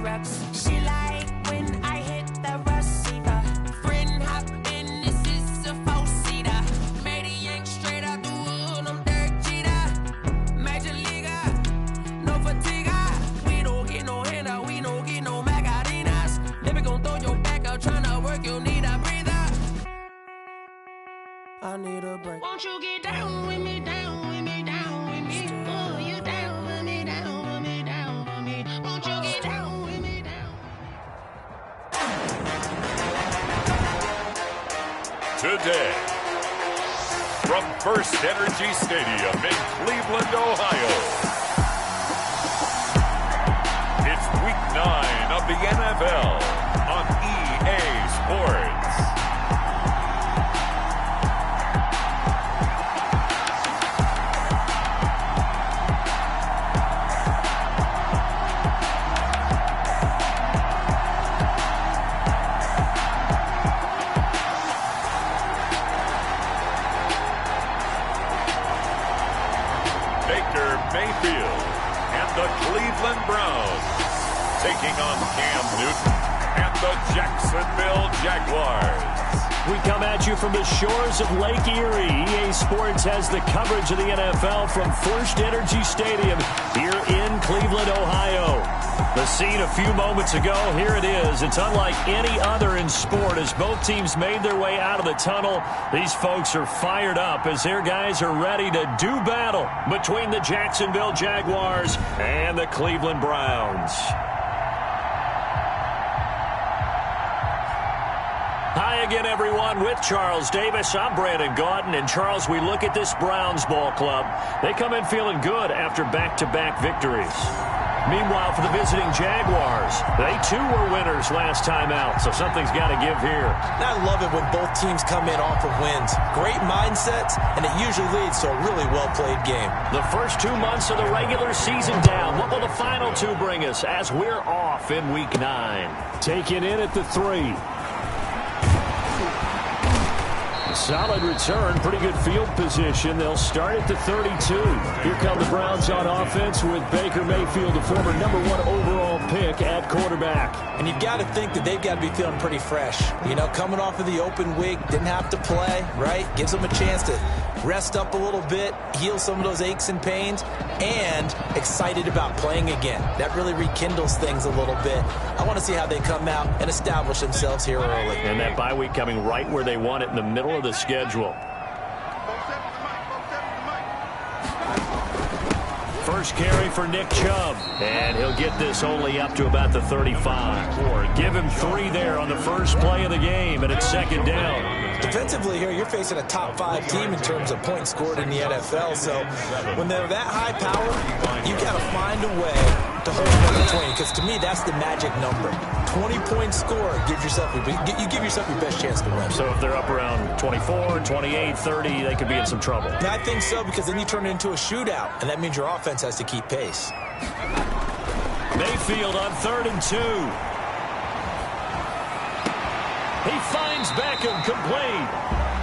rocks. She like when I hit the receiver. Friend hop in, this is a four-seater. Made a yank straight out the wood, I'm Derek Jeter. Major leaguer, no fatigue. We don't get no handout, we don't get no Macarinas. Never gon' throw your back out, tryna work, you need a breather. I need a break. Won't you get down with me, down with me, down with me? Oh, you down with me, down with me, down with me. Won't you get down with me, down? Today, from First Energy Stadium in Cleveland, Ohio, it's Week 9 of the NFL on EA Sports. Mayfield and the Cleveland Browns taking on Cam Newton and the Jacksonville Jaguars. We come at you from the shores of Lake Erie. EA Sports has the coverage of the NFL from First Energy Stadium here in Cleveland, Ohio. The scene a few moments ago, here it is. It's unlike any other in sport as both teams made their way out of the tunnel. These folks are fired up as their guys are ready to do battle between the Jacksonville Jaguars and the Cleveland Browns. Hi again, everyone. With Charles Davis, I'm Brandon Gaudin. And, Charles, we look at this Browns ball club. They come in feeling good after back-to-back victories. Meanwhile, for the visiting Jaguars, they too were winners last time out, so something's got to give here. I love it when both teams come in off of wins. Great mindsets, and it usually leads to a really well-played game. The first 2 months of the regular season down. What will the final two bring us as we're off in Week 9? Taking in at the 3. Solid return, pretty good field position. They'll start at the 32. Here come the Browns on offense with Baker Mayfield, the former #1 overall pick at quarterback. And you've got to think that they've got to be feeling pretty fresh. You know, coming off of the open week, didn't have to play, right? Gives them a chance to rest up a little bit, heal some of those aches and pains, and excited about playing again. That really rekindles things a little bit. I want to see how they come out and establish themselves here early. And that bye week coming right where they want it in the middle of the schedule. First carry for Nick Chubb, and he'll get this only up to about the 35. Or give him 3 there on the first play of the game, and it's second down. Defensively here, you're facing a top-5 team in terms of points scored in the NFL, so when they're that high power, you've got to find a way to hold them under 20, because to me, that's the magic number. 20 points scored, you give yourself your best chance to win. So if they're up around 24, 28, 30, they could be in some trouble. Yeah, I think so, because then you turn it into a shootout, and that means your offense has to keep pace. Mayfield on 3rd and 2. He finds Beckham complete.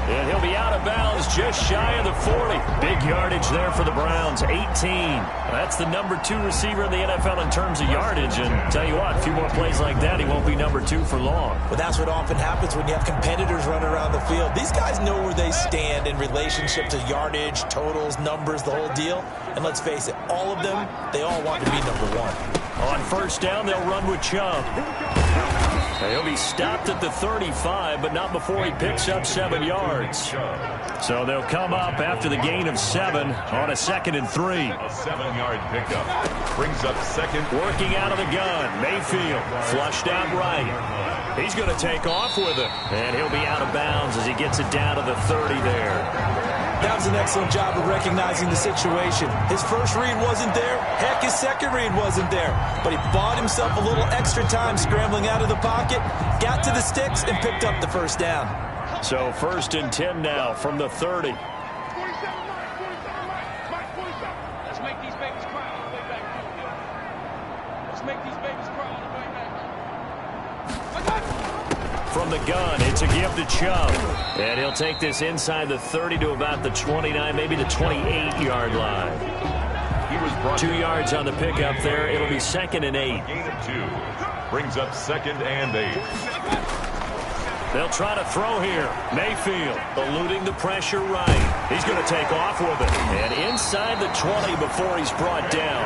And he'll be out of bounds just shy of the 40. Big yardage there for the Browns, 18. That's the #2 receiver in the NFL in terms of yardage. And tell you what, a few more plays like that, he won't be #2 for long. But that's what often happens when you have competitors running around the field. These guys know where they stand in relationship to yardage, totals, numbers, the whole deal. And let's face it, all of them, they all want to be #1. On first down, they'll run with Chubb. He'll be stopped at the 35, but not before he picks up 7 yards. So they'll come up after the gain of 7 on a 2nd and 3. A 7-yard pickup brings up second. Working out of the gun, Mayfield flushed out right. He's going to take off with it, and he'll be out of bounds as he gets it down to the 30 there. That was an excellent job of recognizing the situation. His first read wasn't there. Heck, his second read wasn't there. But he bought himself a little extra time scrambling out of the pocket, got to the sticks, and picked up the first down. So 1st and 10 now from the 30. Let's make these babies cry on the way back. Let's make these babies cry on the way back. From the gun, it's a give to Chubb. And he'll take this inside the 30 to about the 29, maybe the 28-yard line. He was brought 2 yards on the pickup there. It'll be 2nd and 8. Gain of 2. Brings up 2nd and 8. They'll try to throw here. Mayfield eluding the pressure right. He's going to take off with it. And inside the 20 before he's brought down.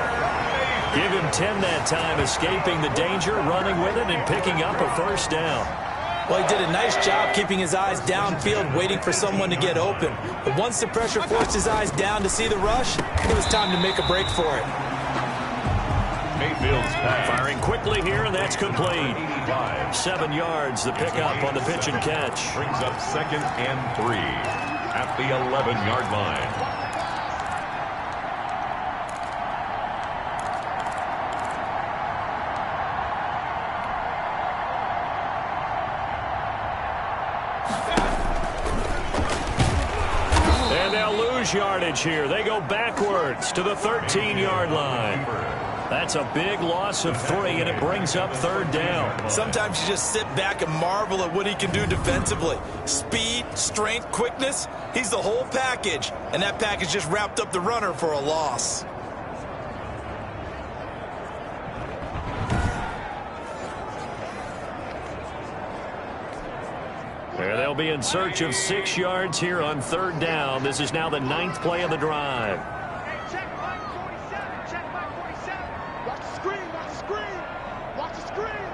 Give him 10 that time, escaping the danger, running with it, and picking up a first down. Well, he did a nice job keeping his eyes downfield, waiting for someone to get open. But once the pressure forced his eyes down to see the rush, it was time to make a break for it. Mayfield's pass. Firing quickly here, and that's complete. 7 yards, the pickup on the pitch and catch. Brings up 2nd and 3 at the 11-yard line. And they'll lose yardage here. They go backwards to the 13-yard line. That's a big loss of 3, and it brings up 3rd down. Sometimes you just sit back and marvel at what he can do defensively. Speed, strength, quickness, he's the whole package. And that package just wrapped up the runner for a loss. There they'll be in search of 6 yards here on 3rd down. This is now the 9th play of the drive. Check back 47. Check back 47. Watch the screen. Watch the screen. Watch the screen.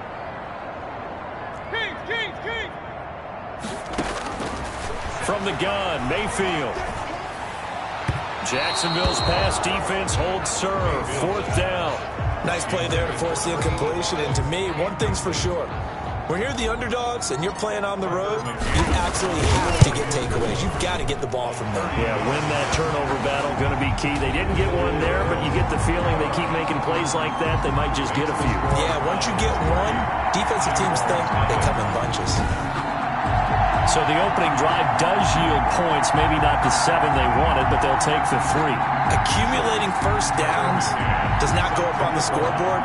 King. From the gun, Mayfield. Jacksonville's pass defense holds serve. 4th down. Nice play there to force the incompletion. And to me, one thing's for sure. When you're the underdogs and you're playing on the road, you absolutely have to get takeaways. You've got to get the ball from them. Yeah, win that turnover battle, going to be key. They didn't get one there, but you get the feeling they keep making plays like that, they might just get a few. Yeah, once you get one, defensive teams think they come in bunches. So the opening drive does yield points, maybe not the 7 they wanted, but they'll take the 3. Accumulating first downs does not go up on the scoreboard,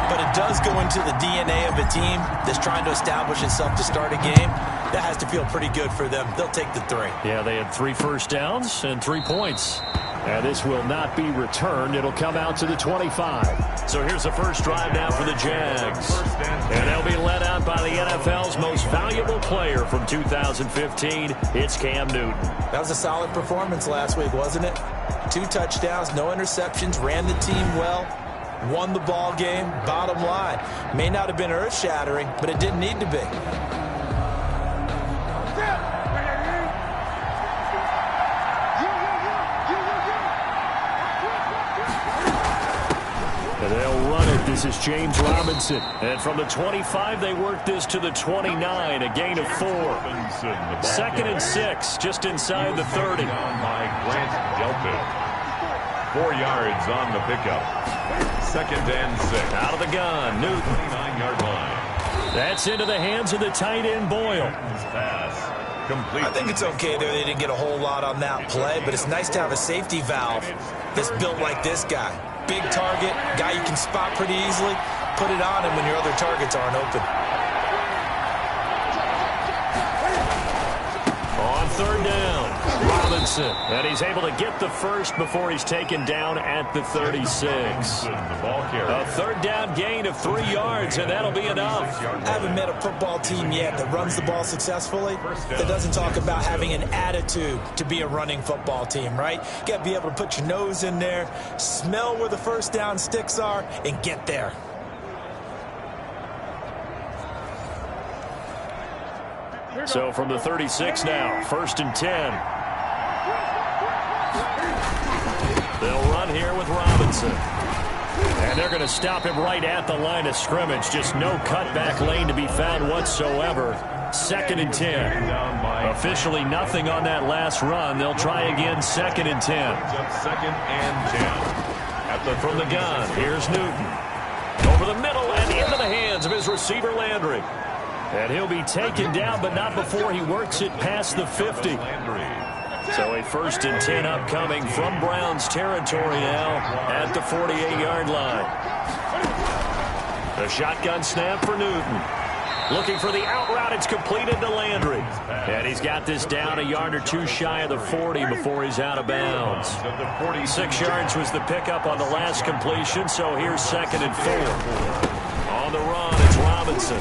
but it does go into the DNA of a team that's trying to establish itself to start a game. That has to feel pretty good for them. They'll take the 3. Yeah, they had 3 first downs and 3 points. And this will not be returned. It'll come out to the 25. So here's the first drive now for the Jags. And they'll be led out by the NFL's most valuable player from 2015. It's Cam Newton. That was a solid performance last week, wasn't it? 2 touchdowns, no interceptions, ran the team well, won the ball game. Bottom line, may not have been earth-shattering, but it didn't need to be. And they'll run it. This is James Robinson. And from the 25, they work this to the 29, a gain of 4. 2nd and 6, just inside the 30. By Grant Delpit. 4 yards on the pickup. 2nd and 6. Out of the gun, Newton. 29-yard line. That's into the hands of the tight end, Boyle. Pass complete. I think it's okay there. They didn't get a whole lot on that play, but it's nice to have a safety valve that's built like this guy. Big target, guy you can spot pretty easily. Put it on him when your other targets aren't open. On 3rd down, Robinson. And he's able to get the first before he's taken down at the 36. The ball carrier. A 3rd down gain of 3 yards, and that'll be enough. I haven't met a football team yet that runs the ball successfully that doesn't talk about having an attitude to be a running football team, right? You got to be able to put your nose in there, smell where the first down sticks are, and get there. So from the 36 now, 1st and 10. They'll run here with Robinson. And they're going to stop him right at the line of scrimmage. Just no cutback lane to be found whatsoever. 2nd and 10. Officially nothing on that last run. They'll try again, 2nd and 10. 2nd and 10. From the gun, here's Newton. Over the middle and into the hands of his receiver, Landry. And he'll be taken down, but not before he works it past the 50. So a 1st and 10 upcoming from Browns territory now at the 48-yard line. The shotgun snap for Newton. Looking for the out route. It's completed to Landry. And he's got this down a yard or 2 shy of the 40 before he's out of bounds. 6 yards was the pickup on the last completion, so here's 2nd and 4. On the run, it's Robinson. Robinson.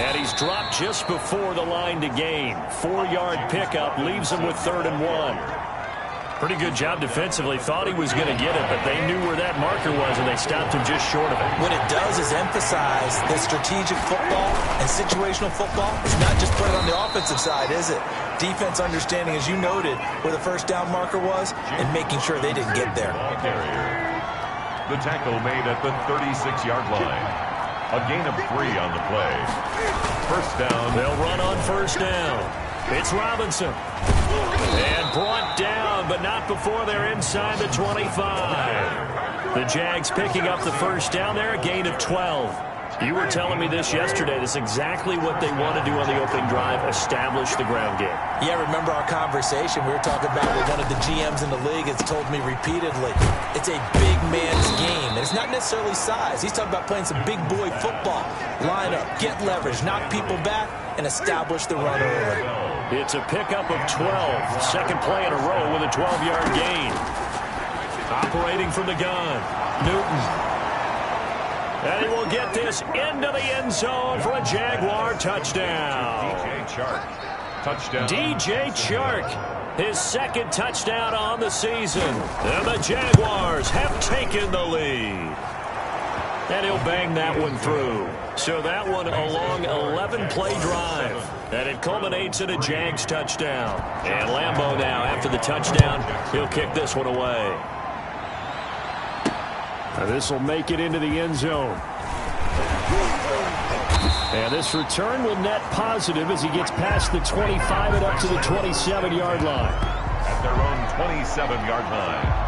And he's dropped just before the line to gain. 4-yard pickup leaves him with 3rd and 1. Pretty good job defensively. Thought he was going to get it, but they knew where that marker was, and they stopped him just short of it. What it does is emphasize that strategic football and situational football is not just put it on the offensive side, is it? Defense understanding, as you noted, where the first down marker was and making sure they didn't get there. The tackle made at the 36-yard line. A gain of 3 on the play. First down. They'll run on first down. It's Robinson. And brought down, but not before they're inside the 25. The Jags picking up the first down there, a gain of 12. You were telling me this yesterday. This is exactly what they want to do on the opening drive, establish the ground game. Yeah, remember our conversation. We were talking about with one of the GMs in the league has told me repeatedly, it's a big man's game. And it's not necessarily size. He's talking about playing some big boy football. Line up, get leverage, knock people back, and establish the run early. It's a pickup of 12. Second play in a row with a 12-yard gain. Operating from the gun, Newton. And he will get this into the end zone for a Jaguar touchdown. DJ Chark. Touchdown. DJ Chark, his second touchdown on the season. And the Jaguars have taken the lead. And he'll bang that one through. So that one a long 11-play drive. And it culminates in a Jags touchdown. And Lambeau now, after the touchdown, he'll kick this one away. This will make it into the end zone. And this return will net positive as he gets past the 25 and up to the 27-yard line. At their own 27-yard line.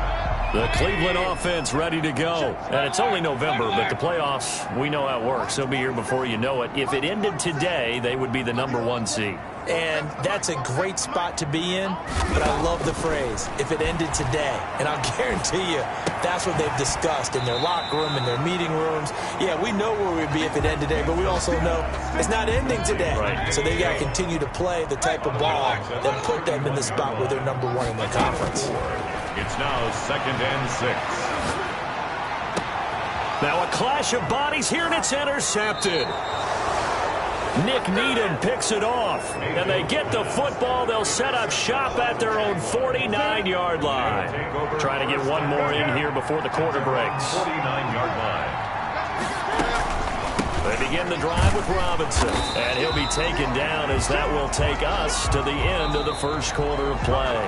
The Cleveland offense ready to go. And it's only November, but the playoffs, we know how it works. They'll be here before you know it. If it ended today, they would be the #1 seed. And that's a great spot to be in, but I love the phrase, if it ended today. And I'll guarantee you, that's what they've discussed in their locker room, in their meeting rooms. Yeah, we know where we'd be if it ended today, but we also know it's not ending today. Right. So they got to continue to play the type of ball that put them in the spot where they're #1 in their conference. It's now 2nd and 6. Now a clash of bodies here, and it's intercepted. Nick Needham picks it off, and they get the football. They'll set up shop at their own 49-yard line. Trying to get one more in here before the quarter breaks. 49-yard line. They begin the drive with Robinson, and he'll be taken down as that will take us to the end of the first quarter of play.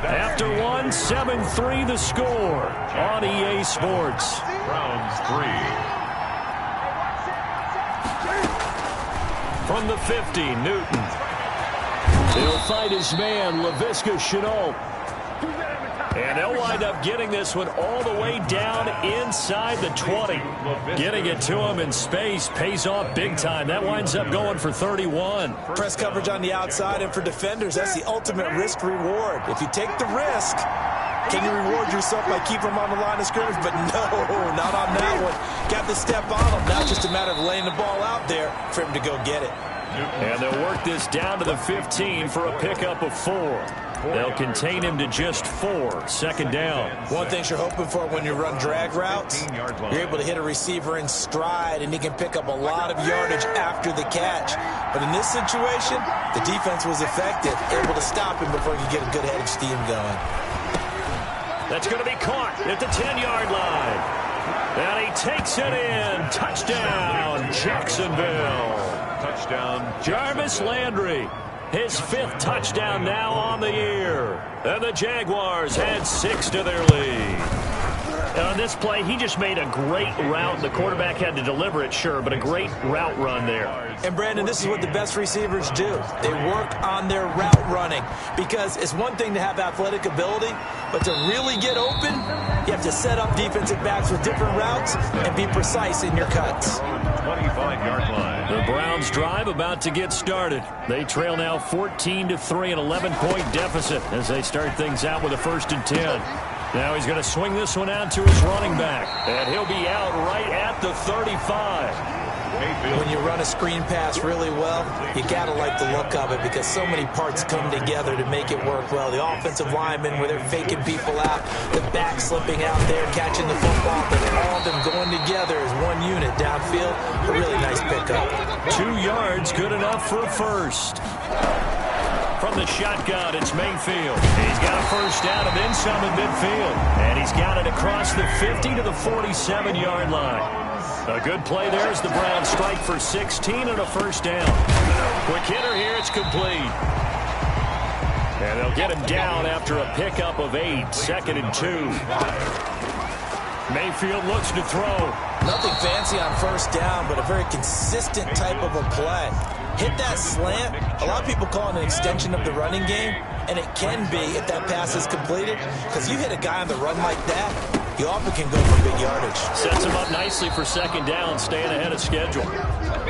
After one, 7-3 the score on EA Sports. Browns 3. From the 50, Newton. He'll fight his man, Laviska Shenault. And they'll wind up getting this one all the way down inside the 20. Getting it to him in space pays off big time. That winds up going for 31. Press coverage on the outside, and for defenders, that's the ultimate risk-reward. If you take the risk, can you reward yourself by keeping them on the line of scrimmage? But no, not on that one. Got the step on him. Now just a matter of laying the ball out there for him to go get it. And they'll work this down to the 15 for a pickup of 4. They'll contain him to just 4. Second down. One thing you're hoping for when you run drag routes, you're able to hit a receiver in stride, and he can pick up a lot of yardage after the catch. But in this situation, the defense was effective, able to stop him before he could get a good head of steam going. That's going to be caught at the 10-yard line. And he takes it in. Touchdown, Jacksonville. Touchdown, Jarvis Landry. His 5th touchdown now on the year. And the Jaguars had 6 to their lead. And on this play, he just made a great route. The quarterback had to deliver it, sure, but a great route run there. And, Brandon, this is what the best receivers do. They work on their route running, because it's one thing to have athletic ability, but to really get open, you have to set up defensive backs with different routes and be precise in your cuts. 25-yard line. The Browns drive about to get started. They trail now 14-3, an 11-point deficit as they start things out with a 1st and 10. Now he's going to swing this one out to his running back, and he'll be out right at the 35. When you run a screen pass really well, you got to like the look of it because so many parts come together to make it work well. The offensive linemen, where they're faking people out, the back slipping out there, catching the football, but all of them going together as one unit downfield. A really nice pickup. 2 yards, good enough for a first. From the shotgun, it's Mayfield. He's got a first down and then some in midfield. And he's got it across the 50 to the 47-yard line. A good play there as the Browns strike for 16 and a first down. Quick hitter here, it's complete. And they'll get him down after a pickup of 8, 2nd and 2. Mayfield looks to throw. Nothing fancy on first down, but a very consistent type of a play. Hit that slant. A lot of people call it an extension of the running game, and it can be if that pass is completed, because you hit a guy on the run like that, you often can go for big yardage. Sets him up nicely for 2nd down, staying ahead of schedule.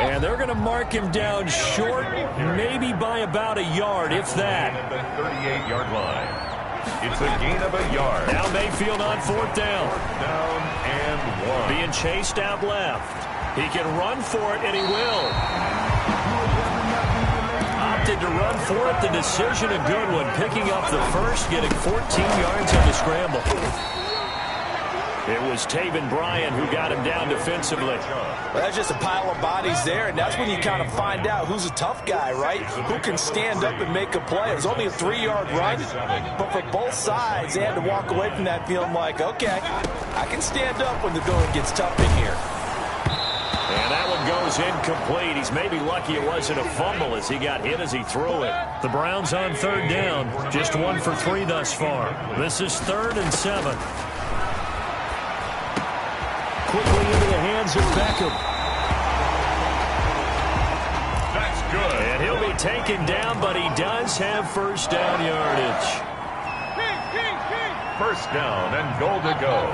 And they're going to mark him down short, maybe by about a yard, if that. At the 38-yard line. It's a gain of a yard. Now Mayfield on 4th down. 4th down and 1. Being chased out left. He can run for it, and he will. Opted to run for it. The decision a good one. Picking up the first, getting 14 yards on the scramble. It was Taven Bryan who got him down defensively. Well, that's just a pile of bodies there, and that's when you kind of find out who's a tough guy, right? Who can stand up and make a play. It was only a 3-yard run, but for both sides, they had to walk away from that feeling like, okay, I can stand up when the going gets tough in here. And that one goes incomplete. He's maybe lucky it wasn't a fumble as he got hit as he threw it. The Browns on 3rd down, just 1 for 3 thus far. This is 3rd and 7. Quickly into the hands of Beckham. That's good. And he'll be taken down, but he does have first down yardage. First down and goal to go.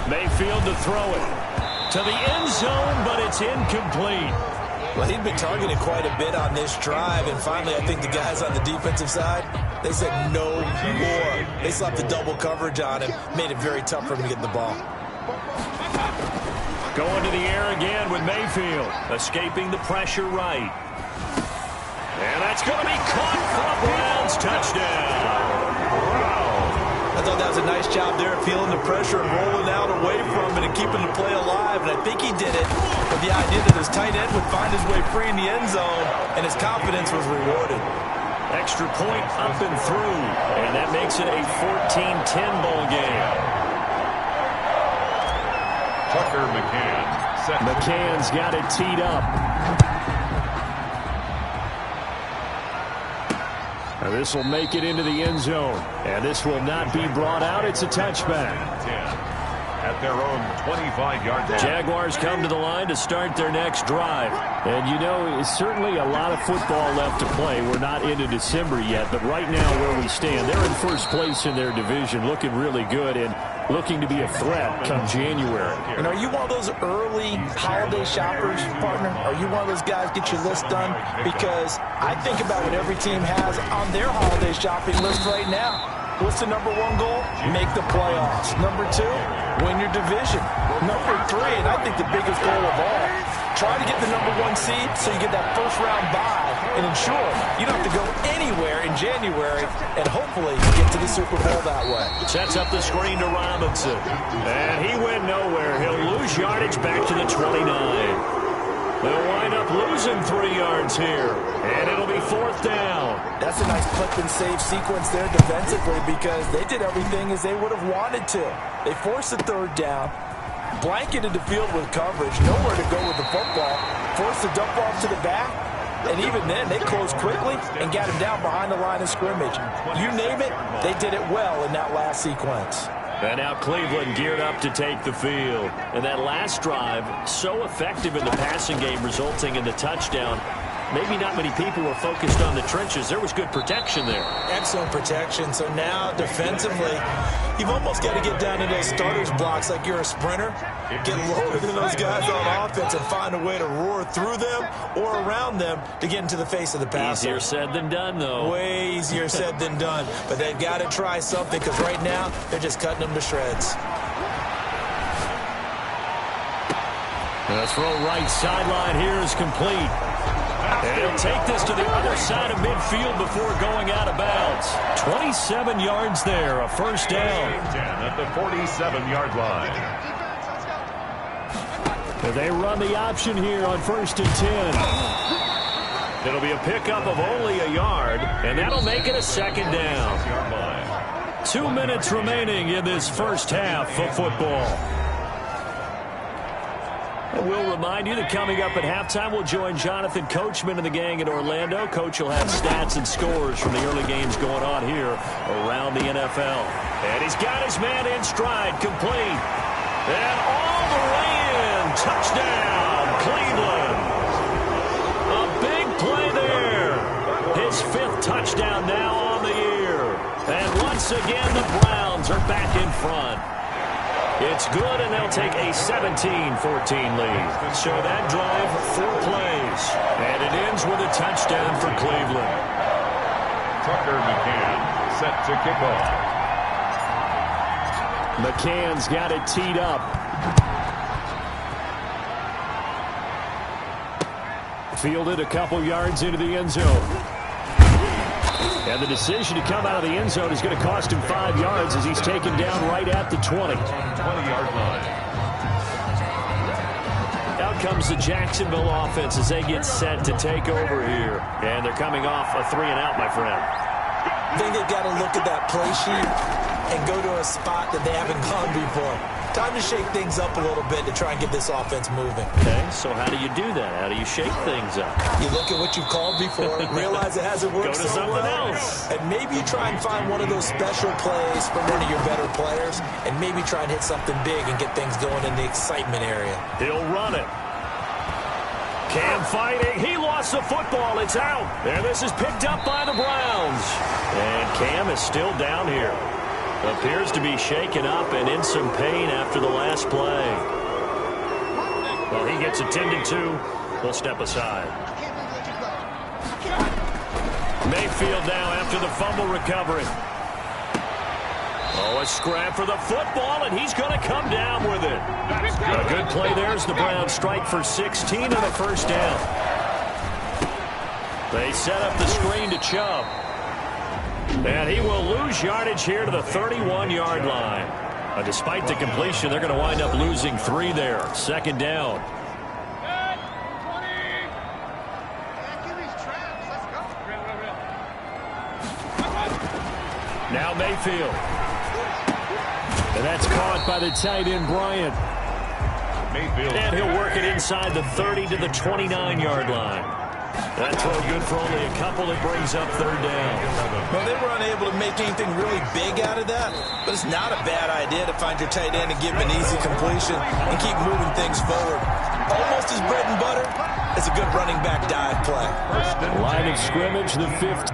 Mayfield to throw it to the end zone, but it's incomplete. Well, he'd been targeted quite a bit on this drive, and finally I think the guys on the defensive side, they said no more. They slapped the double coverage on him, made it very tough for him to get the ball. Going to the air again with Mayfield, escaping the pressure right. And that's going to be caught for a Browns touchdown. I thought that was a nice job there of feeling the pressure and rolling out away from it and keeping the play alive. And I think he did it with the idea that his tight end would find his way free in the end zone, and his confidence was rewarded. Extra point up and through, and that makes it a 14-10 ball game. Tucker McCann. McCann's got it teed up. And this will make it into the end zone. And this will not be brought out. It's a touchback. 10 at their own 25-yard line. Jaguars come to the line to start their next drive. And, you know, it's certainly a lot of football left to play. We're not into December yet. But right now where we stand, they're in first place in their division, looking really good and looking to be a threat come January. And are you one of those early holiday shoppers, partner? Are you one of those guys get your list done? Because I think about what every team has on their holiday shopping list right now. What's the number 1 goal? Make the playoffs. Number 2, win your division. Number 3, and I think the biggest goal of all, try to get the number 1 seed so you get that first-round bye and ensure you don't have to go anywhere in January and hopefully get to the Super Bowl that way. Sets up the screen to Robinson. And he went nowhere. He'll lose yardage back to the 29. They'll wind up losing 3 yards here. And it'll be 4th down. That's a nice clip and save sequence there defensively because they did everything as they would have wanted to. They forced the 3rd down, blanketed the field with coverage, nowhere to go with the football, forced the dump off to the back, and even then they closed quickly and got him down behind the line of scrimmage. You name it, they did it well in that last sequence. And now Cleveland geared up to take the field. And that last drive, so effective in the passing game, resulting in the touchdown. Maybe not many people were focused on the trenches. There was good protection there. Excellent protection. So now defensively, you've almost got to get down to those starters blocks like you're a sprinter. Get lower than those guys on offense and find a way to roar through them or around them to get into the face of the passer. Easier said than done, though. Way easier said than done. But they've got to try something because right now they're just cutting them to shreds. The throw right sideline here is complete. And he'll take this to the other side of midfield before going out of bounds. 27 yards there, a first down. 10 at the 47-yard line. They run the option here on 1st and 10. It'll be a pickup of only a yard, and that'll make it a second down. 2 minutes remaining in this first half of football. And we'll remind you that coming up at halftime, we'll join Jonathan Coachman and the gang in Orlando. Coach will have stats and scores from the early games going on here around the NFL. And he's got his man in stride, complete. And all the way in. Touchdown, Cleveland. A big play there. His 5th touchdown now on the year. And once again, the Browns are back in front. It's good, and they'll take a 17-14 lead. So that drive, 4 plays. And it ends with a touchdown for Cleveland. Tucker McCann set to kick off. McCann's got it teed up. Fielded a couple yards into the end zone. And the decision to come out of the end zone is going to cost him 5 yards as he's taken down right at the 20. 20-yard line. Out comes the Jacksonville offense as they get set to take over here. And they're coming off a 3-and-out, my friend. I think they've got to look at that play sheet and go to a spot that they haven't gone before. Time to shake things up a little bit to try and get this offense moving. Okay, so how do you do that? How do you shake things up? You look at what you've called before, realize it hasn't worked Go to so something well, else. and maybe you try and find one of those special plays from one of your better players, and maybe try and hit something big and get things going in the excitement area. He'll run it. Cam fighting. He lost the football. It's out. And this is picked up by the Browns. And Cam is still down here. Appears to be shaken up and in some pain after the last play. Well, he gets attended to. We'll step aside. Mayfield now after the fumble recovery. Oh, a scrap for the football, and he's going to come down with it. A good play there as the Browns strike for 16 and a first down. They set up the screen to Chubb. And he will lose yardage here to the 31-yard line. Despite the completion, they're going to wind up losing 3 there. Second down. Now Mayfield. And that's caught by the tight end, Bryant. Mayfield. And he'll work it inside the 30 to the 29-yard line. That throw good for only a couple that brings up third down. Well, they were unable to make anything really big out of that, but it's not a bad idea to find your tight end and give him an easy completion and keep moving things forward. Almost his bread and butter. It's a good running back dive play. Line of scrimmage, the 15.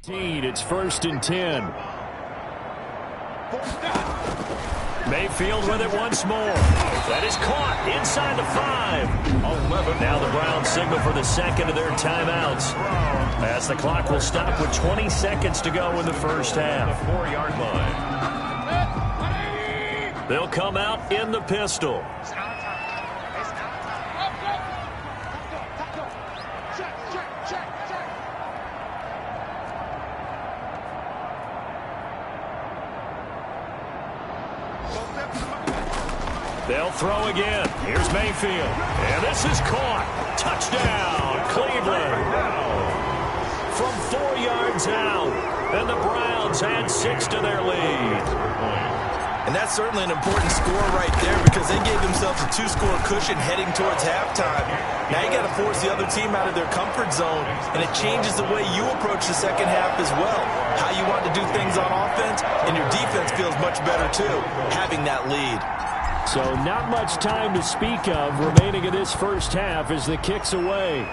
It's 1st and 10. Mayfield with it once more. That is caught inside the 5. 11. Now the Browns signal for the second of their timeouts, as the clock will stop with 20 seconds to go in the first half. The 4-yard line. They'll come out in the pistol. They'll throw again. Here's Mayfield. And this is caught. Touchdown, Cleveland. From 4 yards out. And the Browns add 6 to their lead. And that's certainly an important score right there because they gave themselves built a 2-score cushion heading towards halftime. Now you got to force the other team out of their comfort zone, and it changes the way you approach the second half as well. How you want to do things on offense, and your defense feels much better too, having that lead. So not much time to speak of remaining in this first half as the kick's away.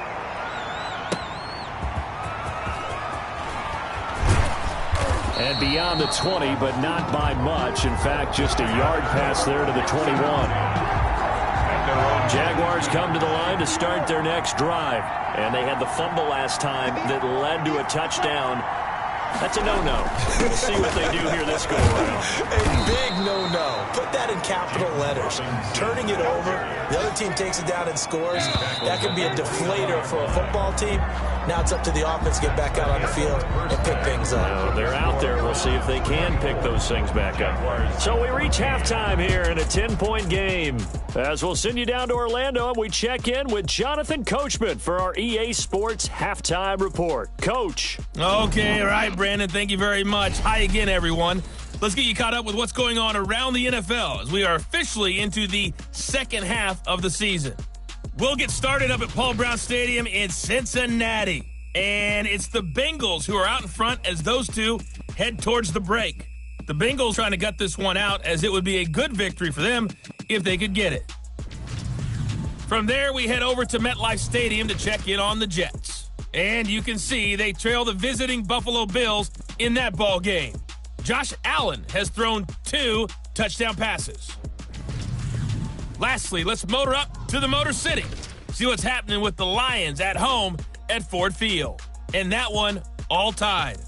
And beyond the 20, but not by much. In fact, just a yard pass there to the 21. Jaguars come to the line to start their next drive. And they had the fumble last time that led to a touchdown. That's a no-no. We'll see what they do here this go-around. A big no-no. Put that in capital letters. Turning it over, the other team takes it down and scores. That could be a deflator for a football team. Now it's up to the offense to get back out on the field and pick things up. Well, they're out there. We'll see if they can pick those things back up. So we reach halftime here in a 10-point game. As we'll send you down to Orlando, and we check in with Jonathan Coachman for our EA Sports Halftime Report. Coach. Okay, all right, Brandon. Thank you very much. Hi again, everyone. Let's get you caught up with what's going on around the NFL as we are officially into the second half of the season. We'll get started up at Paul Brown Stadium in Cincinnati. And it's the Bengals who are out in front as those two head towards the break. The Bengals trying to gut this one out as it would be a good victory for them if they could get it. From there, we head over to MetLife Stadium to check in on the Jets. And you can see they trail the visiting Buffalo Bills in that ball game. Josh Allen has thrown 2 touchdown passes. Lastly, let's motor up to the Motor City. See what's happening with the Lions at home at Ford Field. And that one all tied.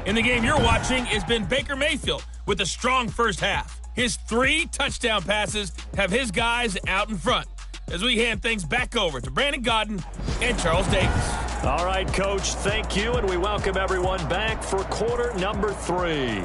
In the game you're watching has been Baker Mayfield with a strong first half. His 3 touchdown passes have his guys out in front. As we hand things back over to Brandon Gaudin and Charles Davis. All right, Coach, thank you, and we welcome everyone back for quarter number 3.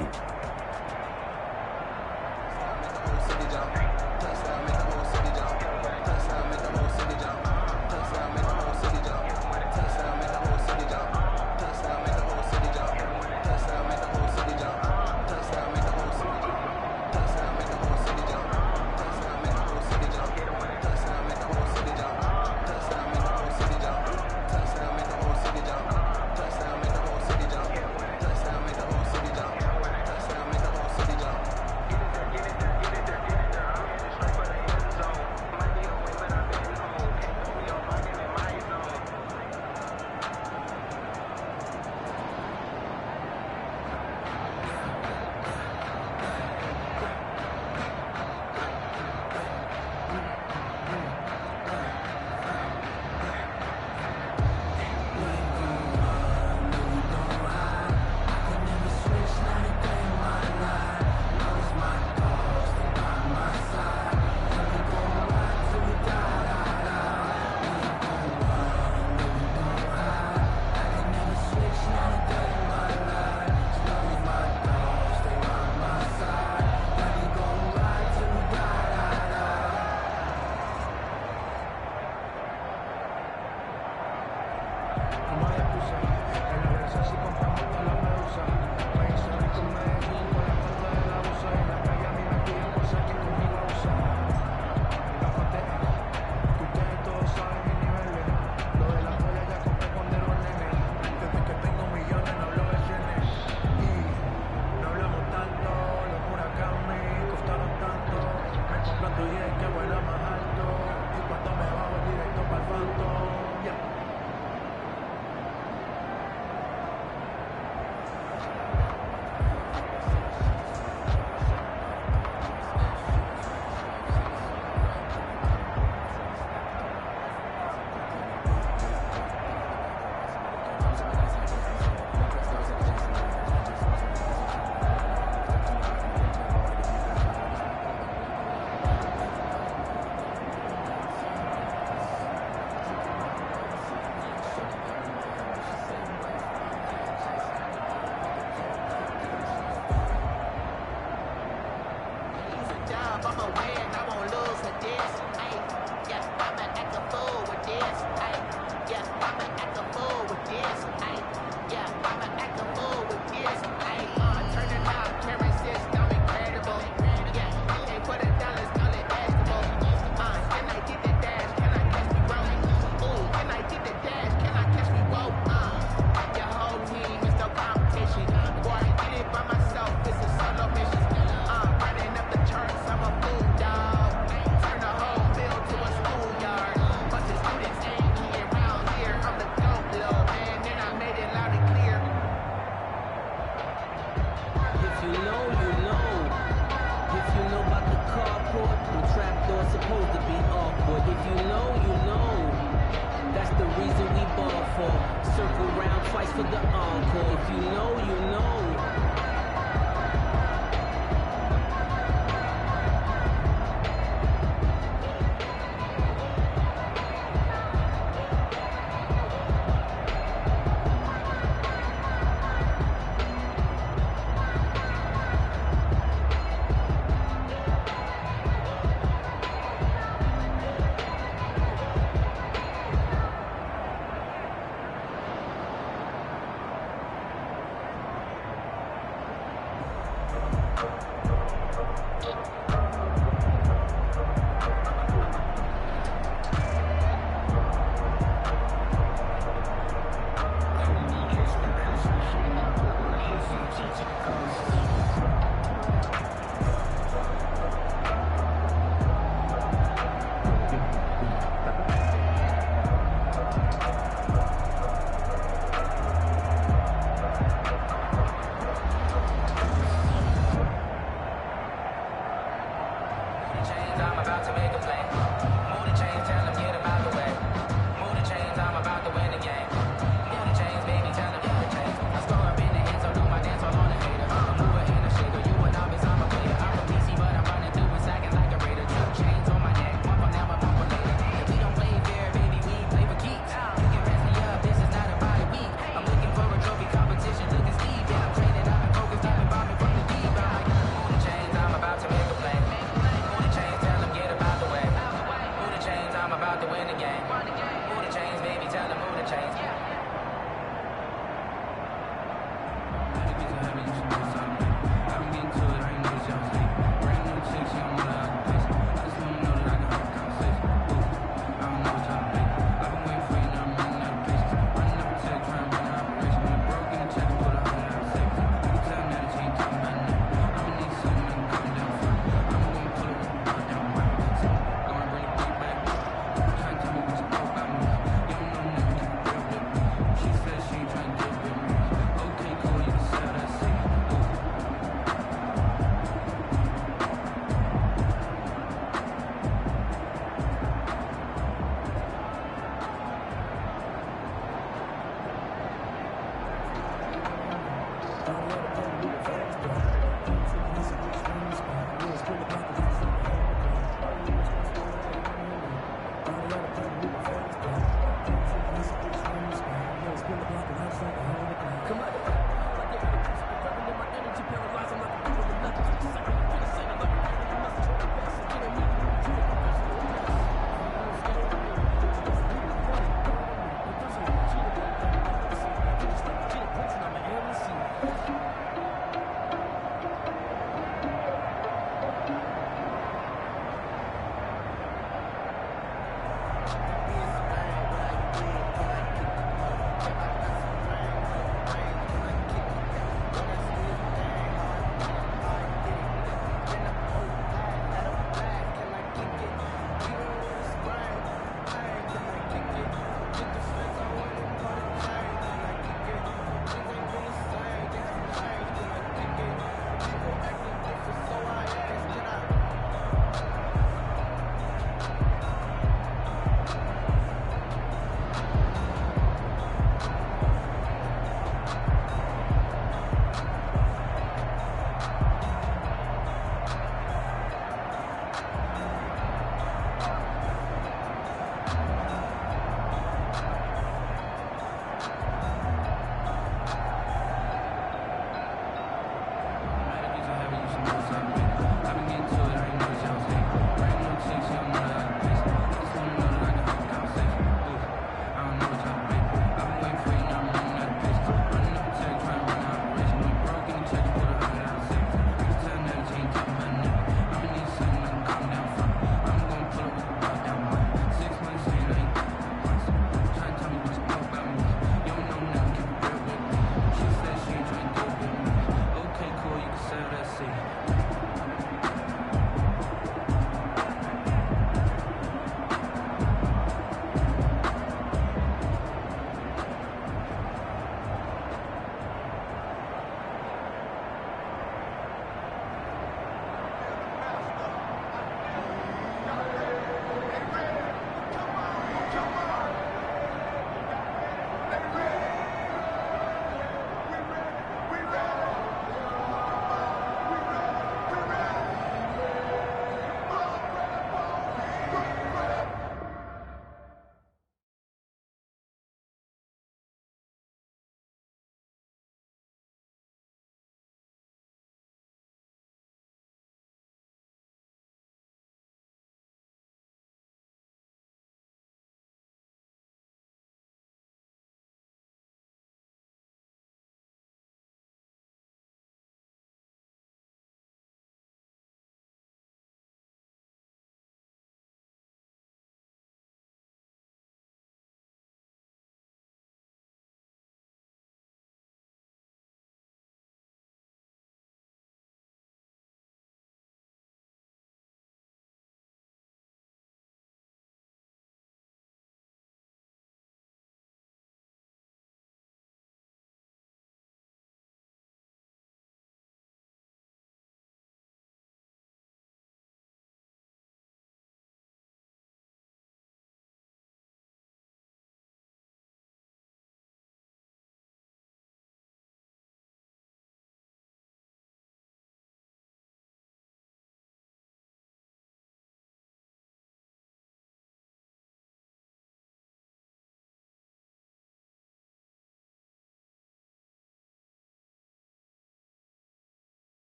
for the encore. If you know, you know.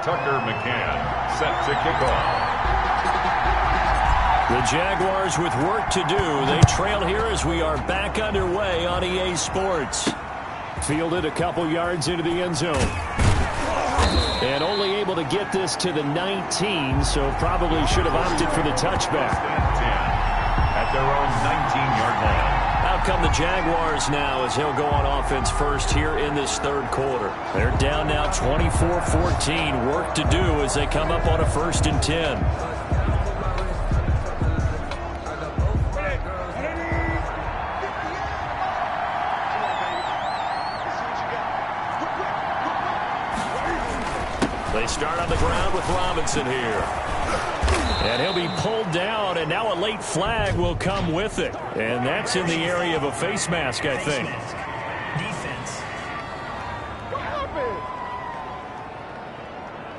Tucker McCann set to kick off. The Jaguars with work to do. They trail here as we are back underway on EA Sports. Fielded a couple yards into the end zone. And only able to get this to the 19, so probably should have opted for the touchback. At their own 19-yard line. Out come the Jaguars now as he'll go on offense first here in this third quarter. They're down now 24-14. Work to do as they come up on a 1st and 10. They start on the ground with Robinson here. And he'll be pulled down, and now a late flag will come with it. And that's in the area of a face mask, I think.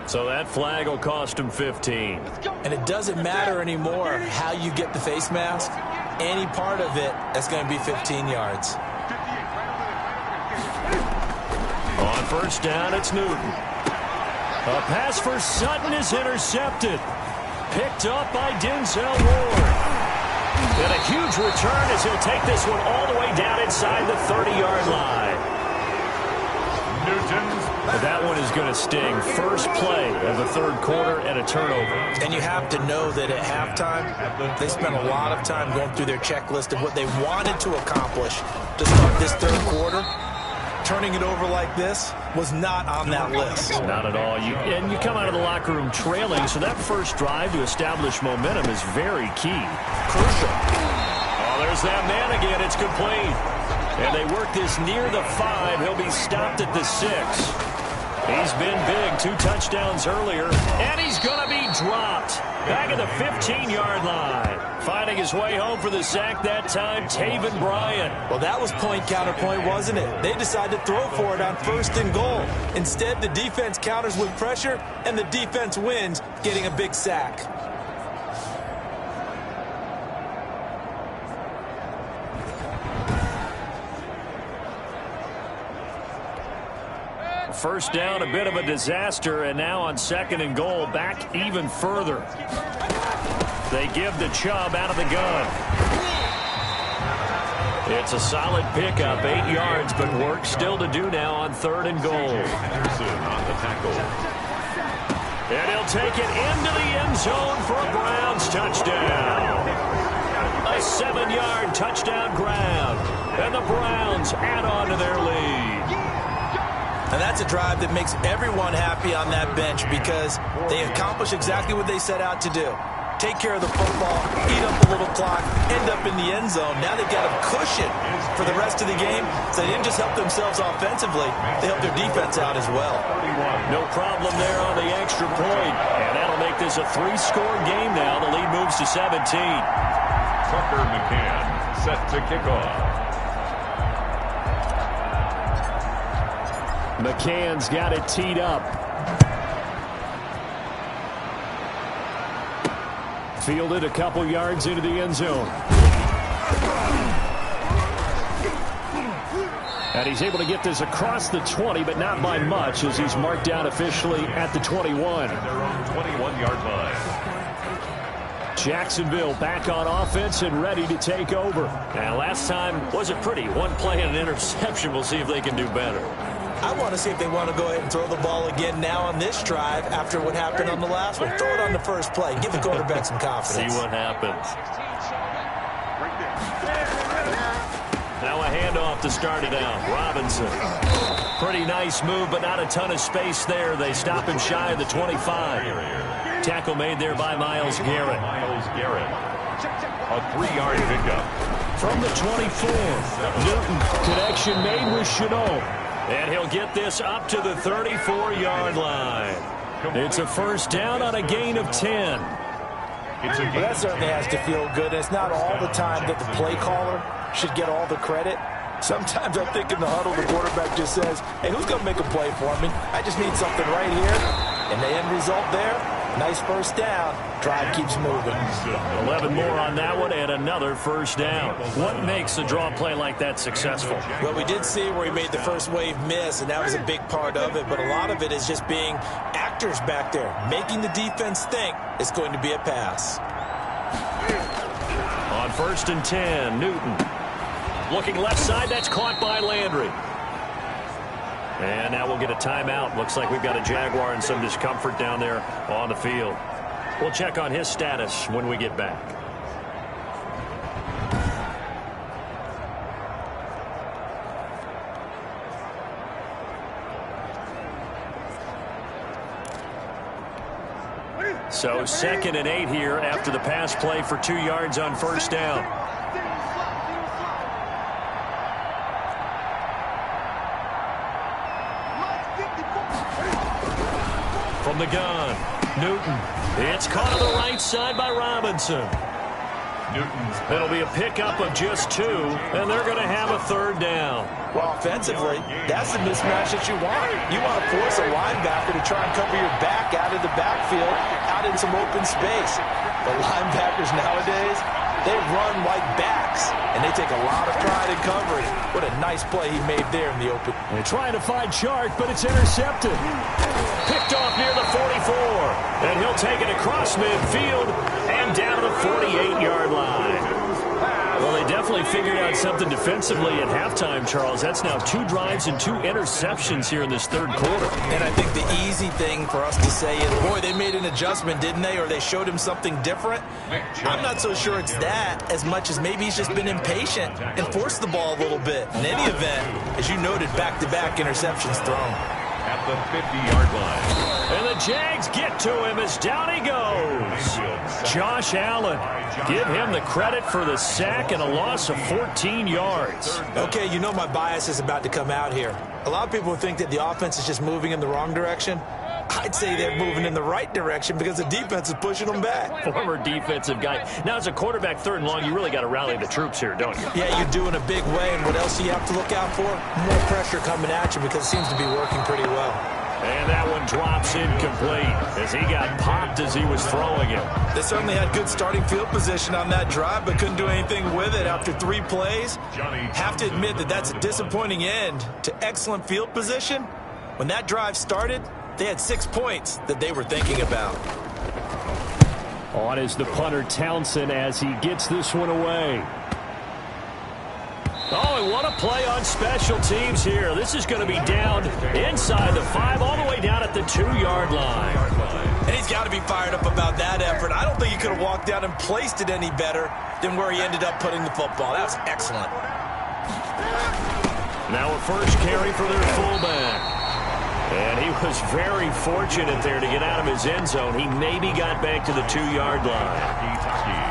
So that flag will cost him 15. And it doesn't matter anymore how you get the face mask. Any part of it, that's going to be 15 yards. On 1st down, it's Newton. A pass for Sutton is intercepted. Picked up by Denzel Ward. And a huge return as he'll take this one all the way down inside the 30-yard line. Newton. But that one is going to sting. First play of the third quarter and a turnover. And you have to know that at halftime, they spent a lot of time going through their checklist of what they wanted to accomplish to start this third quarter. Turning it over like this was not on that list. Not at all. And you come out of the locker room trailing, so that first drive to establish momentum is very key. Crucial. Oh, there's that man again. It's complete. And they work this near the 5. He'll be stopped at the 6. He's been big. 2 touchdowns earlier. And he's going to be dropped. Back at the 15-yard line. Finding his way home for the sack that time, Taven Bryan. Well, that was point-counterpoint, wasn't it? They decided to throw for it on 1st and goal. Instead, the defense counters with pressure, and the defense wins, getting a big sack. First down, a bit of a disaster, and now on 2nd and goal, back even further. They give the Chubb out of the gun. It's a solid pickup, 8 yards, but work still to do now on 3rd and goal. Henderson on the tackle. And he'll take it into the end zone for a Browns touchdown. A 7-yard touchdown grab. And the Browns add on to their lead. And that's a drive that makes everyone happy on that bench because they accomplish exactly what they set out to do. Take care of the football, eat up a little clock, end up in the end zone. Now they've got a cushion for the rest of the game. So they didn't just help themselves offensively, they helped their defense out as well. No problem there on the extra point. And that'll make this a 3-score game now. The lead moves to 17. Tucker McCann set to kick off. McCann's got it teed up. Fielded a couple yards into the end zone. And he's able to get this across the 20, but not by much as he's marked down officially at the 21. At their own 21-yard line. Jacksonville back on offense and ready to take over. Now, last time wasn't pretty. One play and an interception. We'll see if they can do better. I want to see if they want to go ahead and throw the ball again now on this drive after what happened on the last one. Throw it on the first play. Give the quarterback some confidence. See what happens. Now a handoff to start it out. Robinson. Pretty nice move, but not a ton of space there. They stop him shy of the 25. Tackle made there by Myles Garrett. A 3-yard pickup. From the 24. Newton. Connection made with Shenault. And he'll get this up to the 34-yard line. It's a first down on a gain of 10. Well, that certainly has to feel good. It's not all the time that the play caller should get all the credit. Sometimes I think in the huddle, the quarterback just says, hey, who's going to make a play for me? I just need something right here. And the end result there, Nice first down. Drive keeps moving. 11 more on that one and another first down. What makes a draw play like that successful? Well, we did see where he made the first wave miss, and that was a big part of it. But a lot of it is just being actors back there, making the defense think it's going to be a pass. On 1st and 10, Newton. Looking left side, that's caught by Landry. And now we'll get a timeout. Looks like we've got a Jaguar in some discomfort down there on the field. We'll check on his status when we get back. So 2nd and 8 here after the pass play for 2 yards on first down. From the gun, Newton. It's caught on the right side by Robinson. It'll be a pickup of just 2, and they're going to have a 3rd down. Well, offensively, that's the mismatch that you want. You want to force a linebacker to try and cover your back out of the backfield, out in some open space. The linebackers nowadays, they run like backs, and they take a lot of pride in covering. What a nice play he made there in the open. They're trying to find Chark, but it's intercepted. Picked off near the 44, and he'll take it across midfield and down to the 48-yard line. Well, they definitely figured out something defensively at halftime, Charles. That's now 2 drives and 2 interceptions here in this 3rd quarter. And I think the easy thing for us to say is, boy, they made an adjustment, didn't they? Or they showed him something different. I'm not so sure it's that as much as maybe he's just been impatient and forced the ball a little bit. In any event, as you noted, back-to-back interceptions thrown. At the 50-yard line. And the Jags get to him as down he goes. Josh Allen. Give him the credit for the sack and a loss of 14 yards. Okay, you know my bias is about to come out here. A lot of people think that the offense is just moving in the wrong direction. I'd say they're moving in the right direction because the defense is pushing them back. Former defensive guy. Now, as a quarterback 3rd and long, you really got to rally the troops here, don't you? Yeah, you do in a big way. And what else do you have to look out for? More pressure coming at you because it seems to be working pretty well. And that one drops incomplete as he got popped as he was throwing it. They certainly had good starting field position on that drive, but couldn't do anything with it after 3 plays. Have to admit that that's a disappointing end to excellent field position. When that drive started, they had 6 points that they were thinking about. On is the punter Townsend as he gets this one away. Oh, and what a play on special teams here. This is going to be down inside the 5, all the way down at the 2-yard line. And he's got to be fired up about that effort. I don't think he could have walked out and placed it any better than where he ended up putting the football. That was excellent. Now a first carry for their fullback. And he was very fortunate there to get out of his end zone. He maybe got back to the 2-yard line.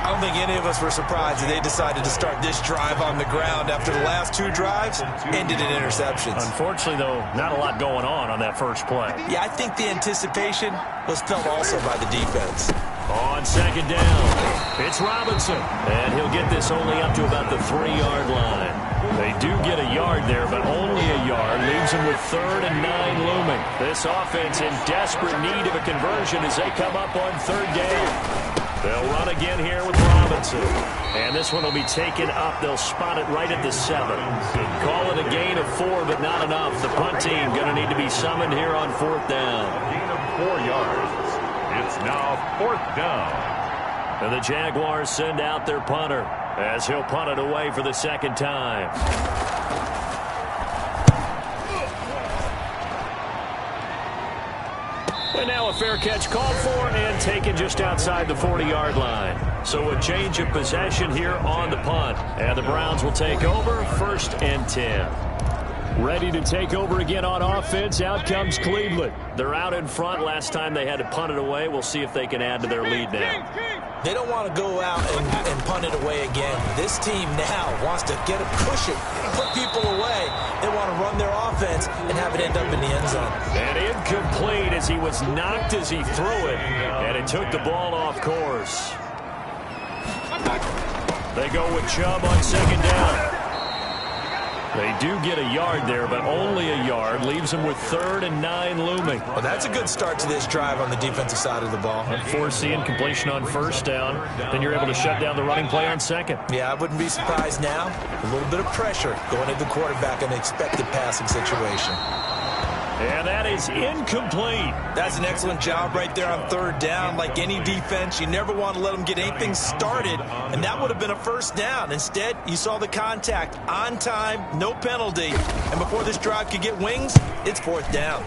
I don't think any of us were surprised that they decided to start this drive on the ground after the last 2 drives ended in interceptions. Unfortunately, though, not a lot going on that first play. Yeah, I think the anticipation was felt also by the defense. On 2nd down, it's Robinson. And he'll get this only up to about the 3-yard line. They do get a yard there, but only a yard. Leaves them with 3rd and 9 looming. This offense in desperate need of a conversion as they come up on 3rd down. They'll run again here with Robinson. And this one will be taken up. They'll spot it right at the 7. Call it a gain of 4, but not enough. The punt team going to need to be summoned here on 4th down. A gain of 4 yards. It's now 4th down. And the Jaguars send out their punter as he'll punt it away for the 2nd time. And now a fair catch called for and taken just outside the 40-yard line. So a change of possession here on the punt. And the Browns will take over 1st and 10. Ready to take over again on offense. Out comes Cleveland. They're out in front. Last time they had to punt it away. We'll see if they can add to their lead now. They don't want to go out and punt it away again. This team now wants to get a cushion, put people away. They want to run their offense and have it end up in the end zone. And incomplete as he was knocked as he threw it. And it took the ball off course. They go with Chubb on 2nd down. They do get a yard there, but only a yard. Leaves them with 3rd and 9 looming. Well, that's a good start to this drive on the defensive side of the ball. Forcing completion on 1st down. Then you're able to shut down the running play on 2nd. Yeah, I wouldn't be surprised now. A little bit of pressure going at the quarterback in an expected passing situation. And that is incomplete. That's an excellent job right there on 3rd down. Like any defense, you never want to let them get anything started, and that would have been a 1st down. Instead, you saw the contact on time, no penalty, and before this drive could get wings, it's 4th down.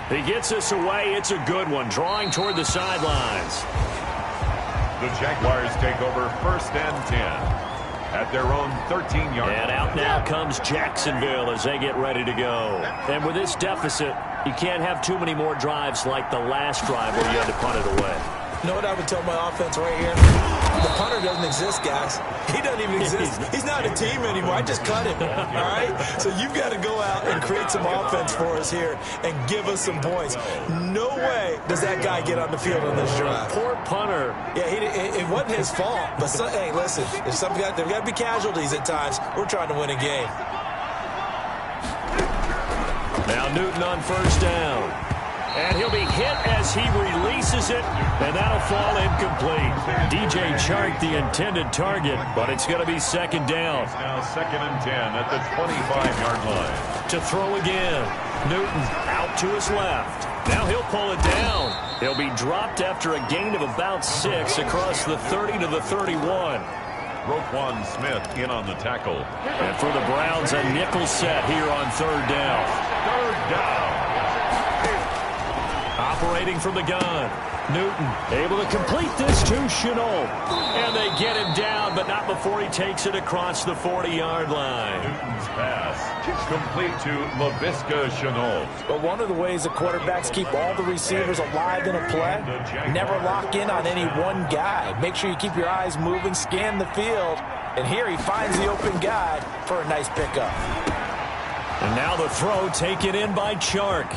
He gets us away. It's a good one, drawing toward the sidelines. The Jaguars take over 1st and 10. At their own 13-yard line. And out now comes Jacksonville as they get ready to go. And with this deficit, you can't have too many more drives like the last drive where you had to punt it away. You know what I would tell my offense right here? The punter doesn't exist, guys. He doesn't even exist. He's not a team anymore. I just cut him, all right? So you've got to go out and create some offense for us here and give us some points. No way does that guy get on the field on this drive. Poor punter. Yeah, it wasn't his fault. But, hey, listen, there's got to be casualties at times. We're trying to win a game. Now Newton on 1st down. And he'll be hit as he releases it, and that'll fall incomplete. DJ Chark, the intended target, but it's going to be 2nd down. It's now 2nd and 10 at the 25-yard line. To throw again. Newton out to his left. Now he'll pull it down. He'll be dropped after a gain of about 6 across the 30 to the 31. Roquan Smith in on the tackle. And for the Browns, a nickel set here on 3rd down. 3rd down. Operating from the gun. Newton able to complete this to Shenault. And they get him down, but not before he takes it across the 40-yard line. Newton's pass complete to Laviska Shenault. But one of the ways the quarterbacks keep all the receivers alive in a play, never lock in on any one guy. Make sure you keep your eyes moving, scan the field, and here he finds the open guy for a nice pickup. And now the throw taken in by Chark.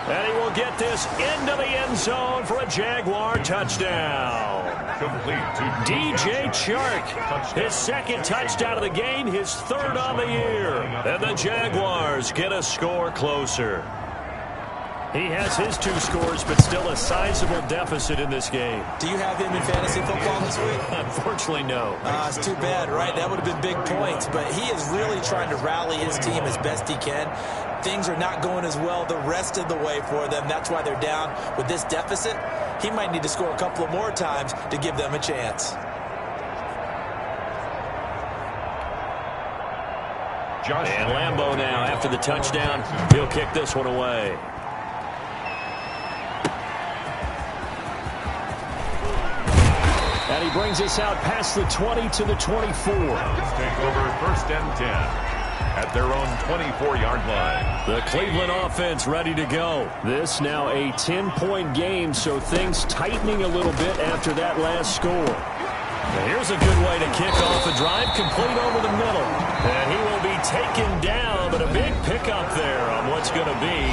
And he will get this into the end zone for a Jaguar touchdown. Complete to DJ Chark. His 2nd touchdown of the game, his 3rd on the year. And the Jaguars get a score closer. He has his 2 scores, but still a sizable deficit in this game. Do you have him in fantasy football this week? Unfortunately, no. It's too bad, right? That would have been big points, but he is really trying to rally his team as best he can. Things are not going as well the rest of the way for them. That's why they're down with this deficit. He might need to score a couple of more times to give them a chance. And Lambeau now, after the touchdown, he'll kick this one away. And he brings us out past the 20 to the 24. Take over 1st and 10 at their own 24-yard line. The Cleveland offense ready to go. This now a 10-point game, so things tightening a little bit after that last score. Now here's a good way to kick off a drive, complete over the middle. And he will be taken down, but a big pickup there on what's going to be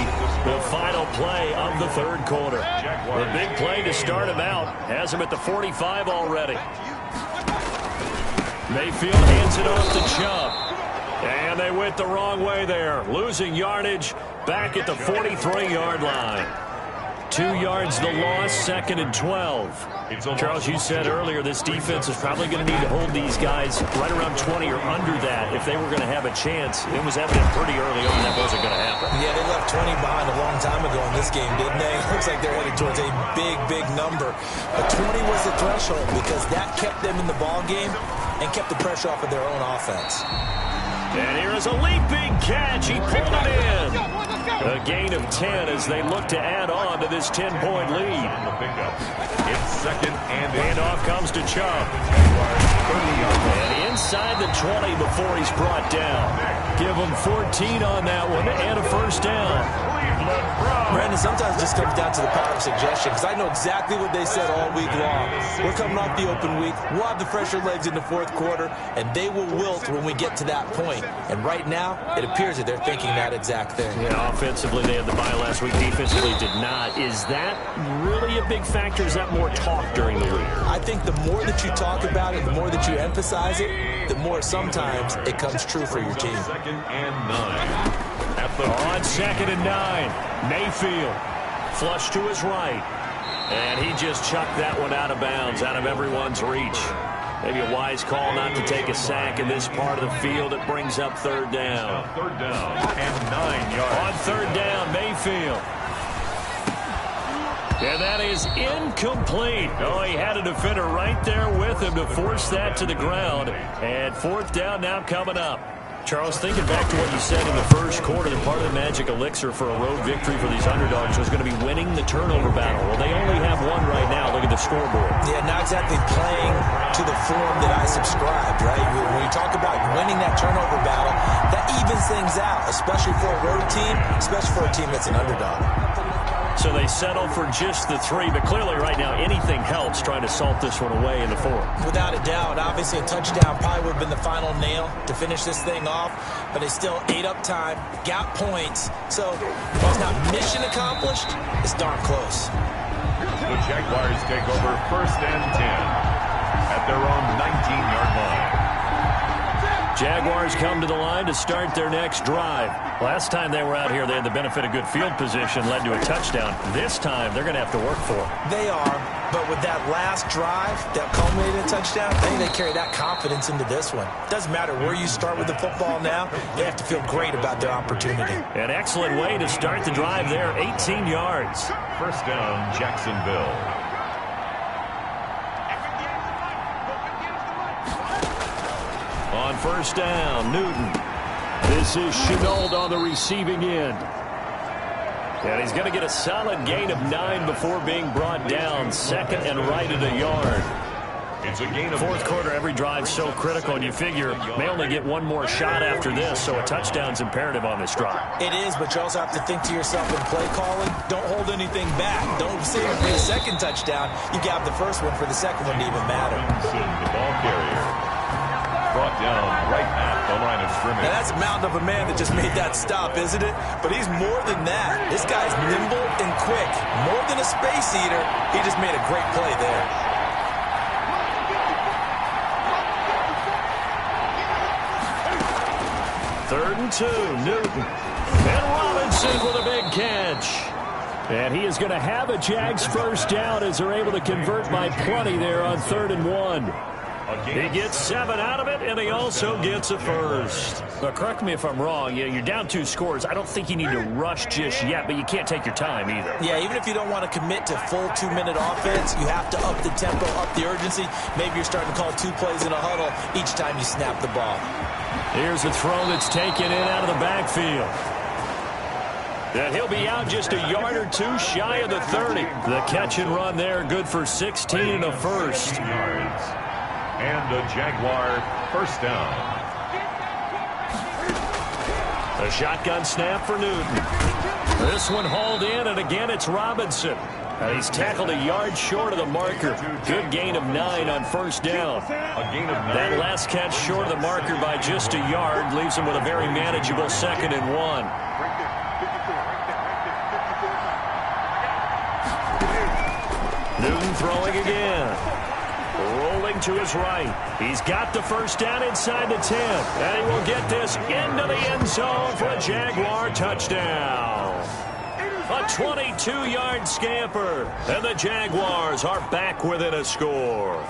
the final play of the 3rd quarter. The big play to start him out has him at the 45 already. Mayfield hands it off to Chubb. And they went the wrong way there, losing yardage back at the 43-yard line. 2 yards the loss, 2nd and 12. Charles, you said earlier this defense is probably going to need to hold these guys right around 20 or under that if they were going to have a chance. It was evident pretty early on that wasn't going to happen. Yeah, they left 20 behind a long time ago in this game, didn't they? Looks like they're headed towards a big, big number. But 20 was the threshold because that kept them in the ball game and kept the pressure off of their own offense. And here is a leaping catch. He pulled it in. A gain of 10 as they look to add on to this 10-point lead. It's 2nd and off comes to Chubb. And inside the 20 before he's brought down. Give him 14 on that one and a 1st down. Cleveland Browns. Brandon, sometimes it just comes down to the power of suggestion, because I know exactly what they said all week long. We're coming off the open week. We'll have the fresher legs in the fourth quarter, and they will wilt when we get to that point. And right now, it appears that they're thinking that exact thing. Yeah, offensively, they had the bye last week. Defensively, did not. Is that really a big factor? Is that more talk during the week? I think the more that you talk about it, the more that you emphasize it, the more sometimes it comes true for your team. 2nd and 9. On 2nd and 9, Mayfield flush to his right, and he just chucked that one out of bounds, out of everyone's reach. Maybe a wise call not to take a sack in this part of the field. It brings up 3rd down. 3rd down and 9 yards. On 3rd down, Mayfield. And that is incomplete. Oh, he had a defender right there with him to force that to the ground. And 4th down now coming up. Charles, thinking back to what you said in the first quarter, that part of the magic elixir for a road victory for these underdogs was going to be winning the turnover battle. Well, they only have one right now. Look at the scoreboard. Yeah, not exactly playing to the form that I subscribed, right? When you talk about winning that turnover battle, that evens things out, especially for a road team, especially for a team that's an underdog. So they settle for just the 3, but clearly right now anything helps trying to salt this one away in the 4th. Without a doubt, obviously a touchdown probably would have been the final nail to finish this thing off, but they still ate up time, got points. So while it's not mission accomplished, it's darn close. The Jaguars take over 1st and 10 at their own 19-yard line. Jaguars come to the line to start their next drive. Last time they were out here, they had the benefit of good field position, led to a touchdown. This time, they're going to have to work for it. They are, but with that last drive that culminated in a touchdown, I think they carry that confidence into this one. Doesn't matter where you start with the football now, they have to feel great about their opportunity. An excellent way to start the drive there, 18 yards. 1st down, Jacksonville. On 1st down, Newton. This is Shenault on the receiving end. And he's going to get a solid gain of 9 before being brought down. 2nd and right at a yard. It's a gain of 4th quarter, every drive's so critical, and you figure may only get one more shot after this, so a touchdown's imperative on this drive. It is, but you also have to think to yourself in play calling, don't hold anything back. Don't save it for the 2nd touchdown. You got the 1st one for the 2nd one to even matter. the ball carrier. Brought down right at the line of scrimmage. Now that's a mountain of a man that just made that stop, isn't it? But he's more than that. This guy's nimble and quick. More than a space eater, he just made a great play there. Third and 2, Newton. And Robinson with a big catch. And he is going to have a Jags 1st down as they're able to convert by plenty there on 3rd and 1. He gets 7 out of it, and he also gets a 1st. But correct me if I'm wrong. You're down 2 scores. I don't think you need to rush just yet, but you can't take your time either. Yeah, even if you don't want to commit to full 2-minute offense, you have to up the tempo, up the urgency. Maybe you're starting to call 2 plays in a huddle each time you snap the ball. Here's a throw that's taken in out of the backfield. And he'll be out just a yard or 2 shy of the 30. The catch and run there, good for 16 and a 1st. Yards. And a Jaguar 1st down. A shotgun snap for Newton. This one hauled in, and again it's Robinson. He's tackled a yard short of the marker. Good gain of 9 on 1st down. A gain of 9. That last catch short of the marker by just a yard leaves him with a very manageable 2nd and 1. Newton throwing again. Rolling to his right. He's got the 1st down inside the 10. And he will get this into the end zone for a Jaguar touchdown. A 22-yard scamper. And the Jaguars are back within a score.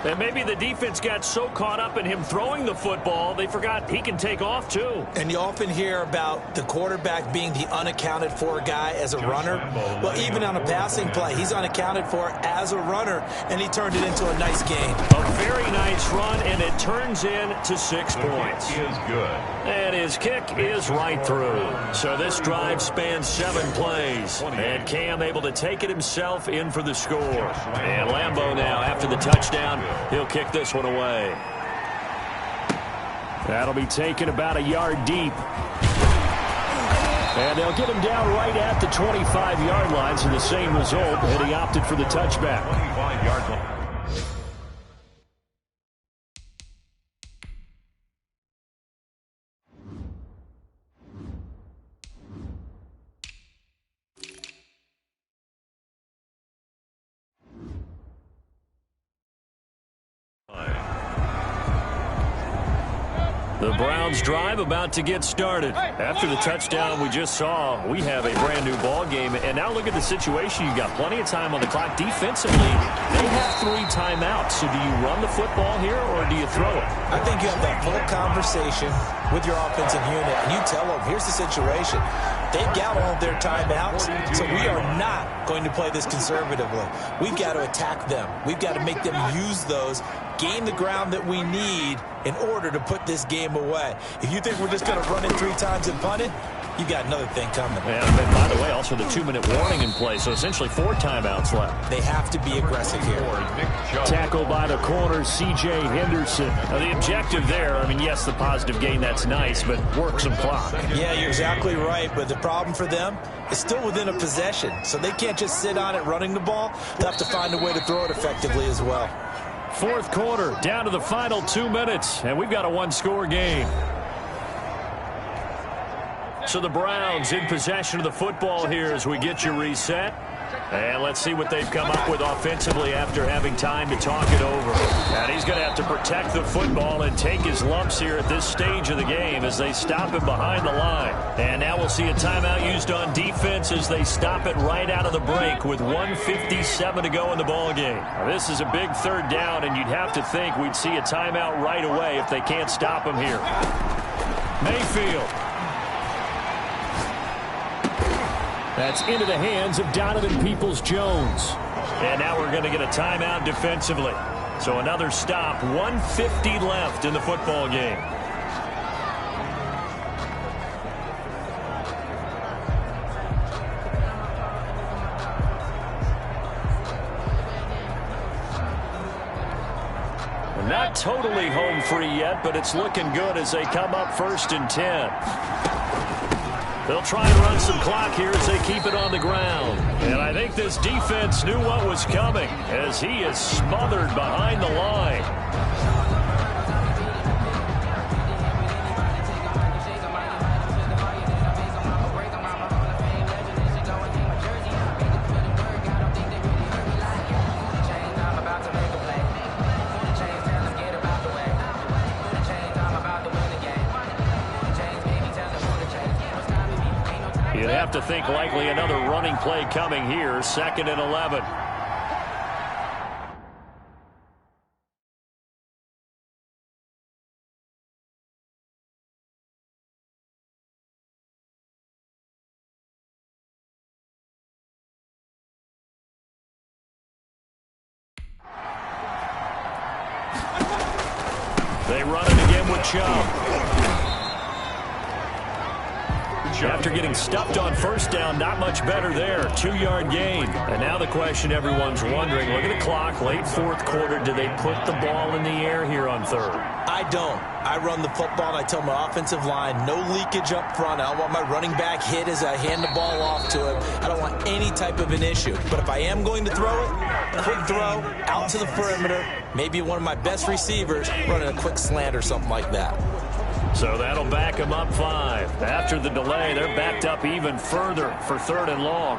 And maybe the defense got so caught up in him throwing the football, they forgot he can take off too. And you often hear about the quarterback being the unaccounted for guy as a runner. Well, even on a passing play, he's unaccounted for as a runner, and he turned it into a nice gain. A very nice run, and it turns into 6 points. He is good. And his kick is right through. So this drive spans 7 plays. And Cam able to take it himself in for the score. And Lambeau now, after the touchdown, he'll kick this one away. That'll be taken about a yard deep. And they'll get him down right at the 25-yard line, so the same result, and he opted for the touchback. 25-yard line. The Browns drive about to get started. After the touchdown we just saw, we have a brand new ball game. And now look at the situation. You've got plenty of time on the clock. Defensively, they have 3 timeouts. So do you run the football here or do you throw it? I think you have that full conversation with your offensive unit, and you tell them, here's the situation. They've got all of their timeouts, so we are not going to play this conservatively. We've got to attack them. We've got to make them use those, gain the ground that we need in order to put this game away. If you think we're just going to run it 3 times and punt it, you got another thing coming. Yeah, and by the way, also the 2-minute warning in play, so essentially 4 timeouts left. They have to be aggressive here. Tackled by the corner, C.J. Henderson. Now, the objective there, I mean, yes, the positive gain, that's nice, but work some clock. Yeah, you're exactly right, but the problem for them is still within a possession, so they can't just sit on it running the ball. They'll have to find a way to throw it effectively as well. 4th quarter, down to the final 2 minutes, and we've got a 1-score game. So the Browns in possession of the football here as we get you reset. And let's see what they've come up with offensively after having time to talk it over. And he's going to have to protect the football and take his lumps here at this stage of the game as they stop him behind the line. And now we'll see a timeout used on defense as they stop it right out of the break with 1:57 to go in the ballgame. Now, this is a big 3rd down, and you'd have to think we'd see a timeout right away if they can't stop him here. Mayfield. That's into the hands of Donovan Peoples-Jones. And now we're going to get a timeout defensively. So another stop, 1:50 left in the football game. We're not totally home free yet, but it's looking good as they come up 1st and 10. They'll try and run some clock here as they keep it on the ground. And I think this defense knew what was coming as he is smothered behind the line. You'd have to think likely another running play coming here, 2nd and 11. They run it again with Chubb. After getting stuffed on 1st down, not much better there. 2-yard gain. And now the question everyone's wondering, look at the clock, late 4th quarter. Do they put the ball in the air here on 3rd? I don't. I run the football, and I tell my offensive line, no leakage up front. I don't want my running back hit as I hand the ball off to him. I don't want any type of an issue. But if I am going to throw it, quick throw, out to the perimeter, maybe one of my best receivers running a quick slant or something like that. So that'll back them up 5. After the delay, they're backed up even further for 3rd and long.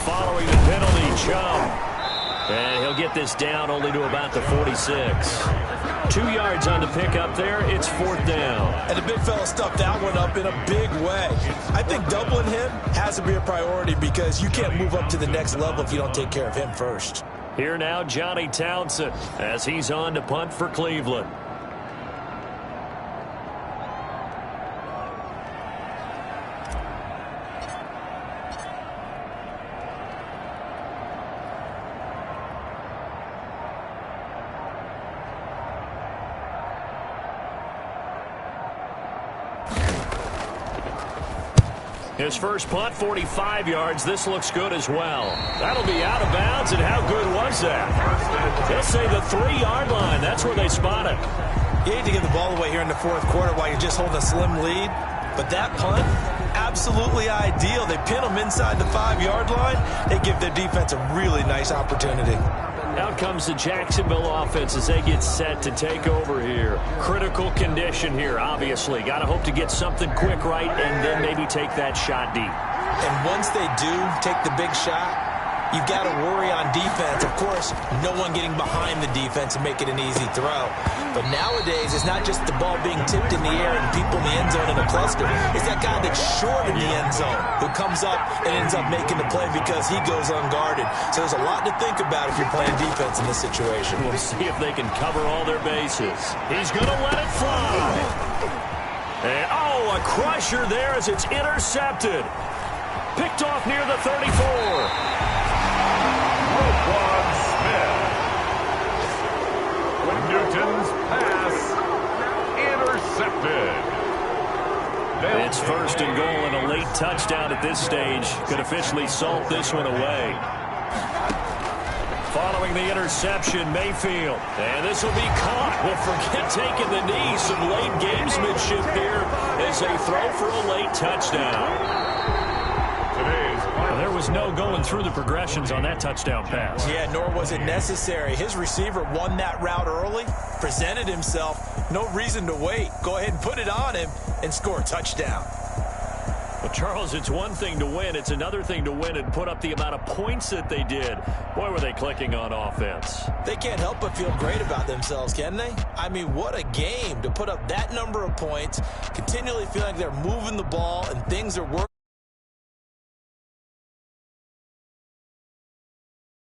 Following the penalty, Chubb. And he'll get this down only to about the 46. 2 yards on the pickup there. It's 4th down. And the big fella stuffed that one up in a big way. I think doubling him has to be a priority because you can't move up to the next level if you don't take care of him first. Here now, Johnny Townsend, as he's on to punt for Cleveland. His first punt, 45 yards. This looks good as well. That'll be out of bounds, and how good was that? They'll say the 3-yard line. That's where they spot it. You hate to give the ball away here in the fourth quarter while you're just holding a slim lead, but that punt, absolutely ideal. They pin them inside the 5-yard line. They give their defense a really nice opportunity. Out comes the Jacksonville offense as they get set to take over here. Critical condition here, obviously. Got to hope to get something quick right and then maybe take that shot deep. And once they do take the big shot, you've got to worry on defense. Of course, no one getting behind the defense and make it an easy throw. But nowadays, it's not just the ball being tipped in the air and people in the end zone in a cluster. It's that guy that's short in the end zone who comes up and ends up making the play because he goes unguarded. So there's a lot to think about if you're playing defense in this situation. We'll see if they can cover all their bases. He's going to let it fly. And, oh, a crusher there as it's intercepted. Picked off near the 34. Roquan Smith. Newton's pass intercepted. It's first and goal and a late touchdown at this stage. Could officially salt this one away. Following the interception, Mayfield. And this will be caught. Well, forget taking the knee. Some late gamesmanship here as they throw for a late touchdown. There was no going through the progressions on that touchdown pass. Yeah, nor was it necessary. His receiver won that route early, presented himself. No reason to wait. Go ahead and put it on him and score a touchdown. Well, Charles, it's one thing to win. It's another thing to win and put up the amount of points that they did. Boy, were they clicking on offense. They can't help but feel great about themselves, can they? I mean, what a game to put up that number of points, continually feel like they're moving the ball and things are working.